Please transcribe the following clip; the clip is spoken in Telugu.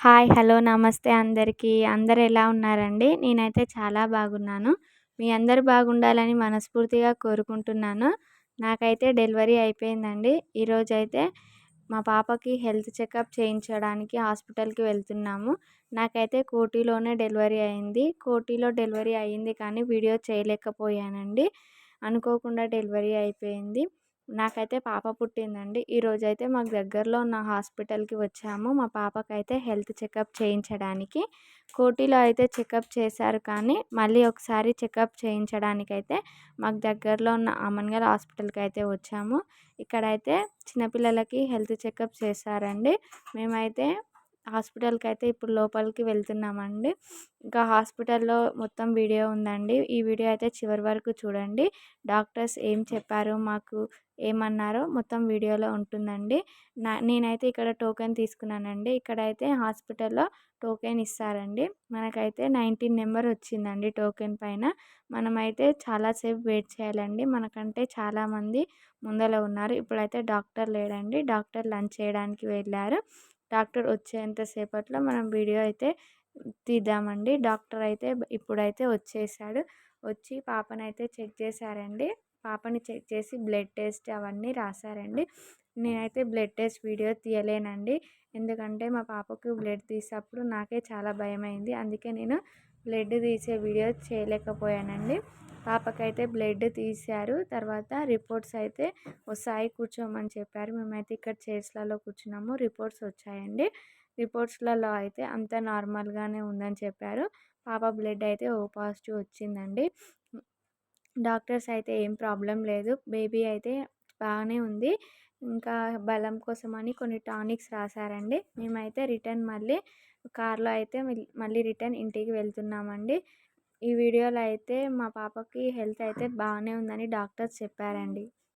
హాయ్. హలో. నమస్తే అందరికీ. అందరూ ఎలా ఉన్నారండి? నేనైతే చాలా బాగున్నాను. మీ అందరూ బాగుండాలని మనస్ఫూర్తిగా కోరుకుంటున్నాను. నాకైతే డెలివరీ అయిపోయిందండి. ఈరోజైతే మా పాపకి హెల్త్ చెకప్ చేయించడానికి హాస్పిటల్‌కి వెళ్తున్నాము. నాకైతే కోటిలోనే డెలివరీ అయింది. కోటిలో డెలివరీ అయింది కానీ వీడియో చేయలేకపోయానండి. అనుకోకుండా డెలివరీ అయిపోయింది. నాకైతే పాప పుట్టిందండి. ఈరోజైతే మాకు దగ్గరలో ఉన్న హాస్పిటల్‌కి వచ్చాము. మా పాపకైతే హెల్త్ చెకప్ చేయించడానికి. కోటిలో అయితే చెకప్ చేశారు కానీ మళ్ళీ ఒకసారి చెకప్ చేయించడానికైతే మాకు దగ్గరలో ఉన్న అమన్‌గల్ హాస్పిటల్‌కైతే వచ్చాము. ఇక్కడైతే చిన్నపిల్లలకి హెల్త్ చెకప్ చేశారండి. మేమైతే హాస్పిటల్‌కైతే ఇప్పుడు లోపలికి వెళ్తున్నామండి. ఇంకా హాస్పిటల్‌లో మొత్తం వీడియో ఉందండి. ఈ వీడియో అయితే చివరి వరకు చూడండి. డాక్టర్స్ ఏం చెప్పారో మాకు ఏమన్నారో మొత్తం వీడియోలో ఉంటుందండి. నేనైతే ఇక్కడ టోకెన్ తీసుకున్నానండి. ఇక్కడైతే హాస్పిటల్‌లో టోకెన్ ఇస్తారండి. మనకైతే 19 నెంబర్ వచ్చిందండి టోకెన్ పైన. మనమైతే చాలా సేపు వెయిట్ చేయాలండి. మనకంటే చాలామంది ముందల ఉన్నారు. ఇప్పుడైతే డాక్టర్ లేడండి. డాక్టర్ లంచ్ చేయడానికి వెళ్ళారు. డాక్టర్ వచ్చేంత సేపట్లో మనం వీడియో అయితే తీద్దామండి. డాక్టర్ అయితే ఇప్పుడైతే వచ్చేసాడు. వచ్చి పాపనైతే చెక్ చేశారండి. పాపని చెక్ చేసి బ్లడ్ టెస్ట్ అవన్నీ రాశారండి. నేనైతే బ్లడ్ టెస్ట్ వీడియో తీయలేనండి. ఎందుకంటే మా పాపకు బ్లడ్ తీసేటప్పుడు నాకే చాలా భయమైంది. అందుకే నేను బ్లడ్ తీసే వీడియో చేయలేకపోయానండి. పాపకైతే బ్లడ్ తీశారు. తర్వాత రిపోర్ట్స్ అయితే వస్తాయి కూర్చోమని చెప్పారు. మేమైతే ఇక్కడ చైర్స్‌లలో కూర్చున్నాము. రిపోర్ట్స్ వచ్చాయండి. రిపోర్ట్స్‌లలో అయితే అంతా నార్మల్‌గానే ఉందని చెప్పారు. పాప బ్లడ్ అయితే ఓ పాజిటివ్ వచ్చిందండి. డాక్టర్స్ అయితే ఏం ప్రాబ్లం లేదు. బేబీ అయితే బాగానే ఉంది. ఇంకా బలం కోసమని కొన్ని టానిక్స్ రాశారండి. మేమైతే రిటర్న్ మళ్ళీ కార్‌లో అయితే మళ్ళీ రిటర్న్ ఇంటికి వెళ్తున్నామండి. ఈ వీడియోలో అయితే మా పాపకి హెల్త్ అయితే బాగానే ఉందని డాక్టర్స్ చెప్పారండి.